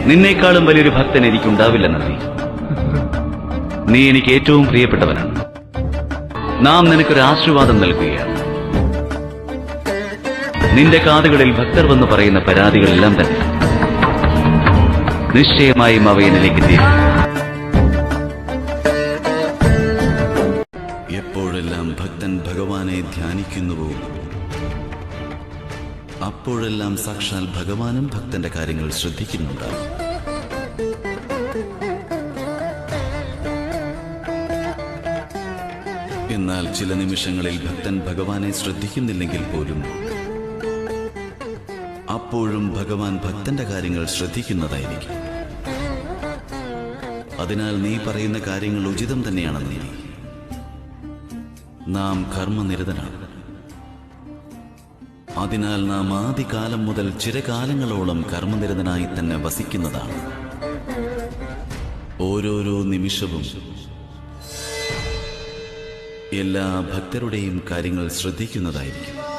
നിന്നേക്കാളും വലിയൊരു ഭക്തൻ എനിക്കുണ്ടാവില്ല നന്ദി. നീ എനിക്ക് ഏറ്റവും പ്രിയപ്പെട്ടവനാണ്. നാം നിനക്കൊരു ആശീർവാദം നൽകുകയാണ്. നിന്റെ കാതുകളിൽ ഭക്തർ വന്ന് പറയുന്ന പരാതികളെല്ലാം തന്നെ നിശ്ചയമായും അവ എന്നിലേക്ക് തീരും. എപ്പോഴെല്ലാം ഭക്തൻ ഭഗവാനെ ധ്യാനിക്കുന്നുവോ അപ്പോഴെല്ലാം സാക്ഷാൽ ഭഗവാനും ഭക്തന്റെ കാര്യങ്ങൾ ശ്രദ്ധിക്കുന്നുണ്ടാവും. എന്നാൽ ചില നിമിഷങ്ങളിൽ ഭക്തൻ ഭഗവാനെ ശ്രദ്ധിക്കുന്നില്ലെങ്കിൽ പോലും അപ്പോഴും ഭഗവാൻ ഭക്തന്റെ കാര്യങ്ങൾ ശ്രദ്ധിക്കുന്നതായിരിക്കും. അതിനാൽ നീ പറയുന്ന കാര്യങ്ങൾ ഉചിതം തന്നെയാണെന്ന് നാം കർമ്മനിരതനാണ്. അതിനാൽ നാം ആദികാലം മുതൽ ചിരകാലങ്ങളോളം കർമ്മനിരതനായി തന്നെ വസിക്കുന്നതാണ്. ഓരോരോ നിമിഷവും എല്ലാ ഭക്തരുടെയും കാര്യങ്ങൾ ശ്രദ്ധിക്കുന്നതായിരിക്കും.